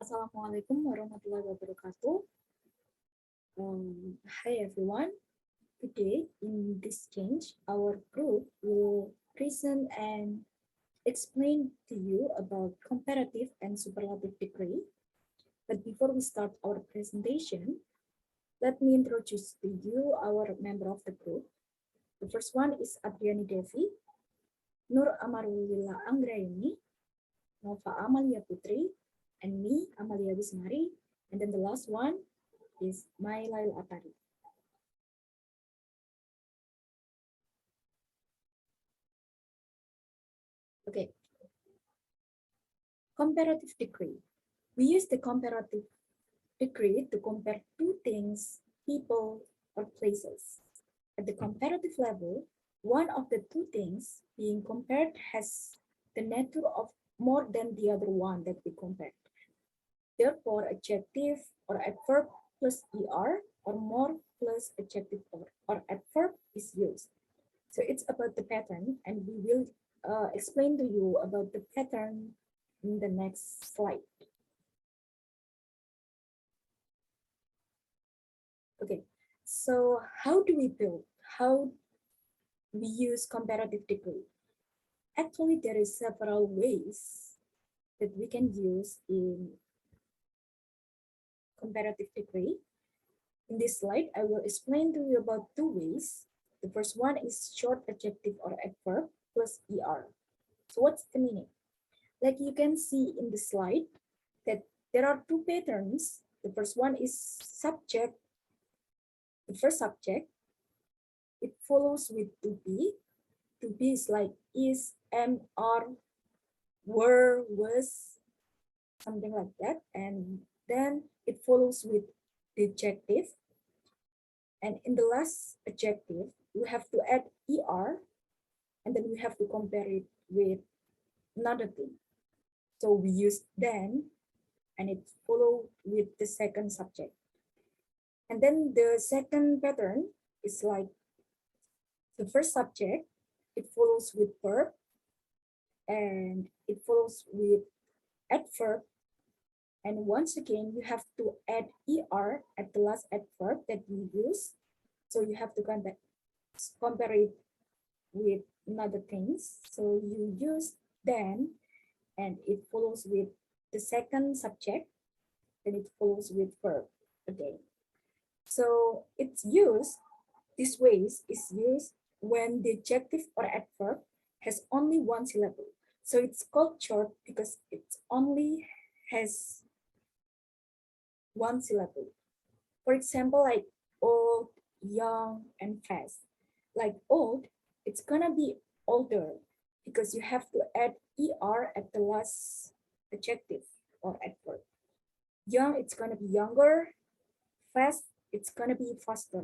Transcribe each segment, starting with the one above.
Assalamualaikum warahmatullahi wabarakatuh. Hi everyone. Today in this change, our group will present and explain to you about comparative and superlative degree. But before we start our presentation, let me introduce to you our member of the group. The first one is Adriani Devi, Nur Amarulila Anggraini, Nova Amalia Putri, and me, Amalia Wismari. And then the last one is my Lail At-Tariq. Okay. Comparative degree. We use the comparative degree to compare two things, people, or places. At the comparative level, one of the two things being compared has the nature of more than the other one that we compared. Therefore, adjective or adverb plus er or more plus adjective or adverb is used. So it's about the pattern, and we will explain to you about the pattern in the next slide. Okay, so how do we build? How we use comparative degree? Actually, there is several ways that we can use in comparative degree. In this slide, I will explain to you about two ways. The first one is short adjective or adverb plus er. So what's the meaning? Like you can see in the slide that there are two patterns. The first one is subject. The first subject, it follows with to be. To be is like is, am, are, were, was, something like that. And then it follows with the adjective. And in the last adjective, we have to add er, and then we have to compare it with another thing. So we use then, and it follow with the second subject. And then the second pattern is like the first subject, it follows with verb, and it follows with adverb. And once again, you have to add er at the last adverb that you use. So you have to compare it with another things. So you use then, and it follows with the second subject, then it follows with verb again. So it's used, this ways is used when the adjective or adverb has only one syllable. So it's called short because it only has one syllable. For example, like old, young, and fast. Like old, it's gonna be older because you have to add er at the last adjective or adverb. Young, it's gonna be younger. Fast, it's gonna be faster.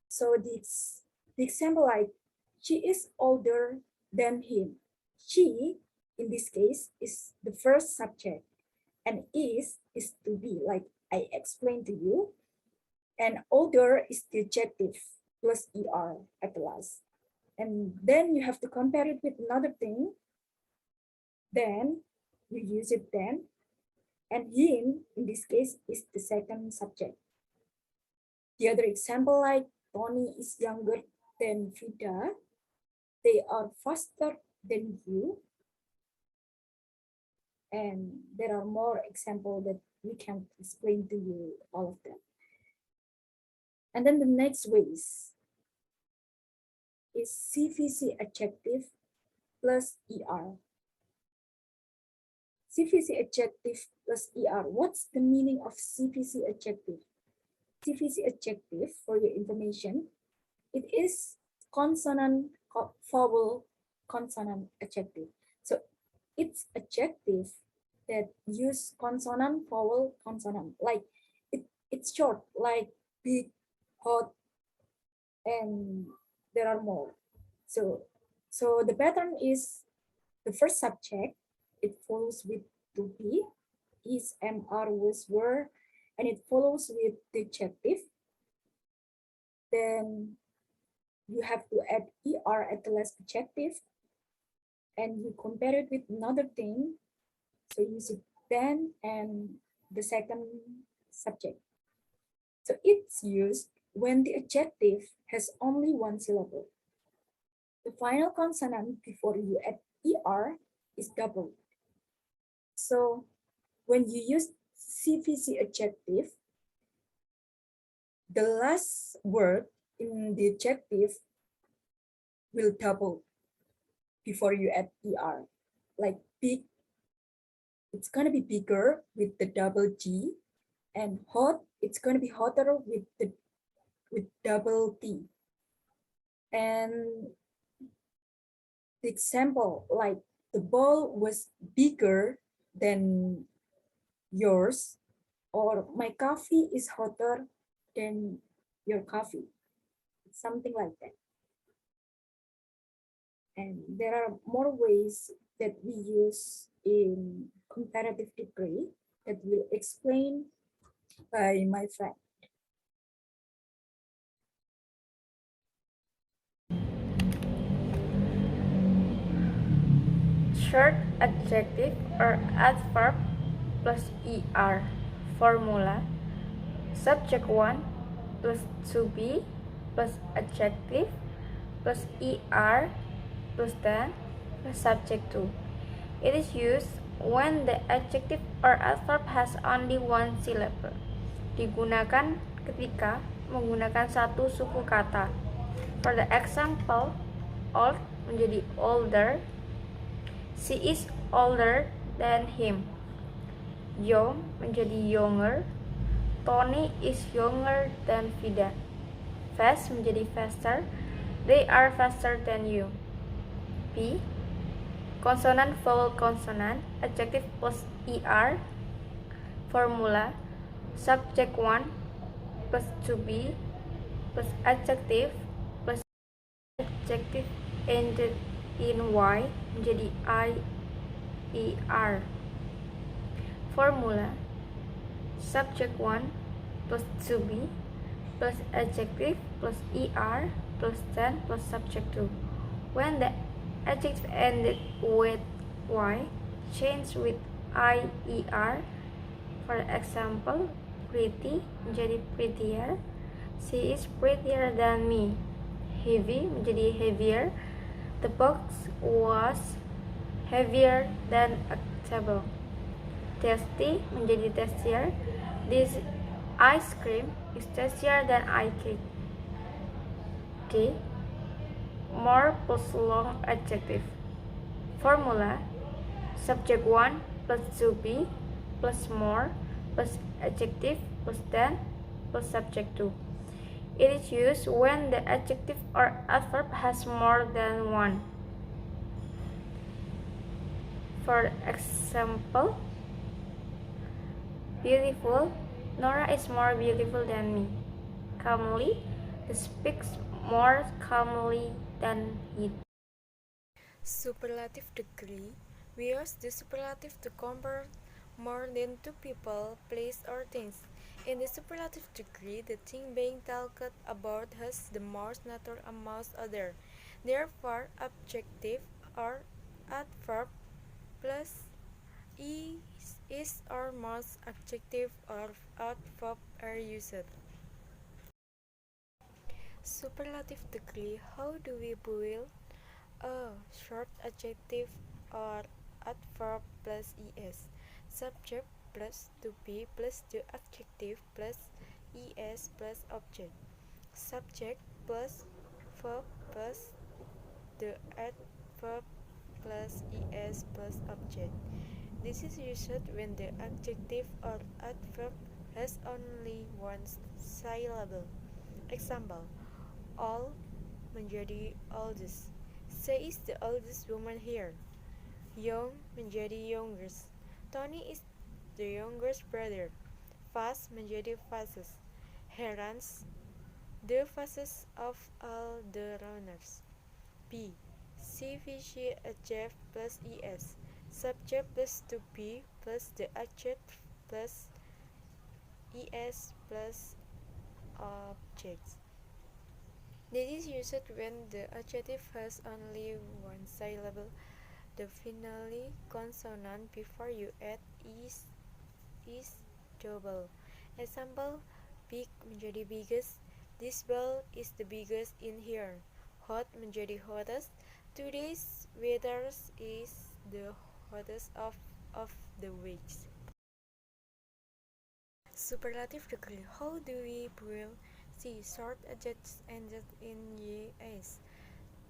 So the example like she is older than him. She, in this case, is the first subject, and is to be, like I explained to you, and older is the adjective plus er at the last. And then you have to compare it with another thing. Then you use it then, and him, in this case, is the second subject. The other example, like Tony is younger than Vida, they are faster than you. And there are more examples that we can explain to you, all of them. And then the next ways is CVC adjective plus ER. CVC adjective plus ER. What's the meaning of CVC adjective? CVC adjective, for your information, it is consonant, vowel, consonant adjective. So it's adjective that use consonant, vowel, consonant. Like it's short, like big, hot, and there are more. So the pattern is the first subject, it follows with to be, is, am, are, was, were, and it follows with the adjective. Then you have to add er at the last adjective, and you compare it with another thing. So you use it then and the second subject. So it's used when the adjective has only one syllable. The final consonant before you add er is doubled. So when you use CVC adjective, the last word in the adjective will double before you add er. Like big, it's gonna be bigger with the double G, and hot, it's gonna be hotter with double T. And the example, like the ball was bigger than yours, or my coffee is hotter than your coffee. Something like that. And there are more ways that we use in comparative degree that will explain by my friend. Short adjective or adverb plus er. Formula: subject 1 plus to be plus adjective plus er plus then plus subject 2. It is used when the adjective or adverb has only one syllable. Digunakan ketika menggunakan satu suku kata. For the example, old menjadi older, she is older than him. Young menjadi younger, Tony is younger than Vida. Fast menjadi faster, they are faster than you. P. Consonant vowel consonant, adjective plus er. Formula: subject 1 plus to be plus adjective plus adjective ended in y menjadi er. Formula: subject 1 plus to be plus adjective plus er plus then plus subject 2. When the adjective ended with y, change with er. For example, pretty menjadi prettier, she is prettier than me. Heavy menjadi heavier, the box was heavier than a table. Tasty menjadi tastier, this ice cream is tastier than ice cake. D. More plus long adjective. Formula: subject 1 plus to be plus more plus adjective plus then plus subject 2. It is used when the adjective or adverb has more than one. For example, beautiful, Nora is more beautiful than me. Calmly, he speaks more calmly than he. Superlative degree. We use the superlative to compare more than two people, place, or things. In the superlative degree, the thing being talked about has the most natural amongst other. Therefore, adjective or adverb plus is or most adjective or adverb are used. Superlative degree. How do we build a short adjective or adverb plus es? Subject plus to be plus the adjective plus es plus object. Subject plus verb plus the adverb plus es plus object. This is used when the adjective or adverb has only one syllable. Example: all menjadi oldest. She is the oldest woman here. Young menjadi youngest. Tony is the youngest brother. Fast menjadi fastest. He runs the fastest of all the runners. B. CVC adjective plus es. Subject plus to be plus the adjective plus es plus objects. This is used when the adjective has only one syllable. The finale consonant before you add is double. Example, big menjadi biggest. This ball is the biggest in here. Hot menjadi hottest. Today's weather is the hottest of the weeks. Superlative degree. How do we build C? Short adjectives ended in YS.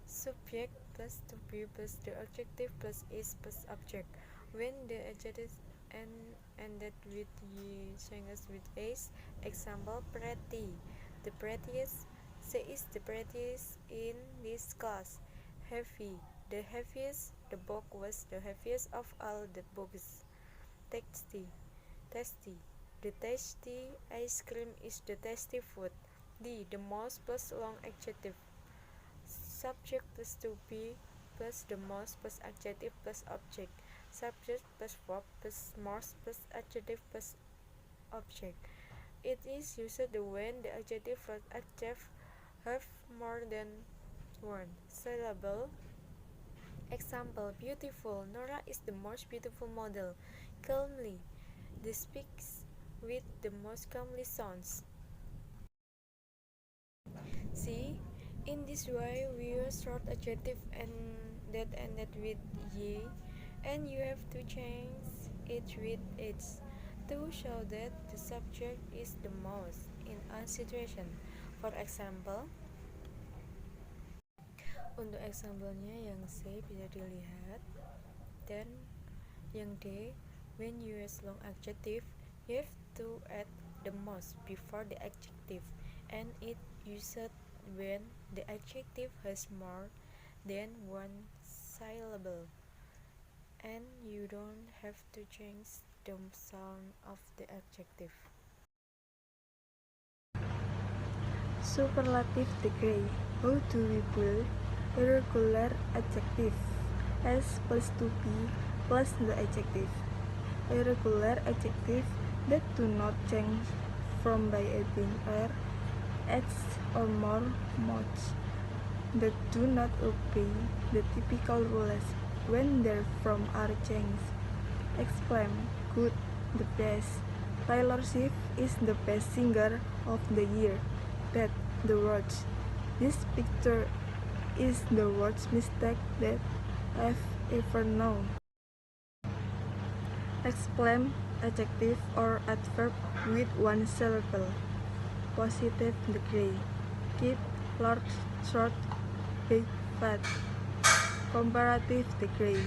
Subject plus to be plus the adjective plus is plus object. When the adjective ended with y changes with is. Example, pretty. The prettiest. C is the prettiest in this class. Heavy. The heaviest. The book was the heaviest of all the books. Tasty. Tasty. The tasty ice cream is the tasty food. D. The most plus long adjective. Subject plus to be plus the most plus adjective plus object. Subject plus verb plus most plus adjective plus object. It is used when the adjective plus adjective have more than one syllable. Example, beautiful. Nora is the most beautiful model. Calmly. This speaks with the most calmly sounds. See, in this way we use short adjective and that ended with y, and you have to change it with its to show that the subject is the most in a situation. For example, untuk example-nya yang C bisa dilihat, dan yang D, when you use long adjective, you have to add the most before the adjective, and it used when the adjective has more than one syllable, and you don't have to change the sound of the adjective. Superlative degree. How do we build irregular adjective? S plus to be plus the adjective. Irregular adjective that do not change from by adding r, x or more much, that do not obey the typical rules when their from are changed. Exclaim, good, the best. Taylor Swift is the best singer of the year. Bad, the worst. This picture is the worst mistake that I've ever known. Exclaim, adjective or adverb with one syllable. Positive degree. Kid, large, short, big, fat. Comparative degree.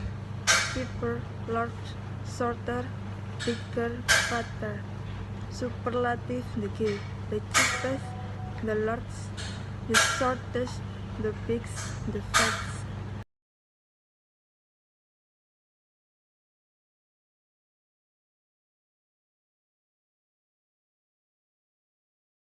Cheaper, large, shorter, bigger, fatter. Superlative degree. The cheapest, the largest, the shortest, the biggest, the fattest.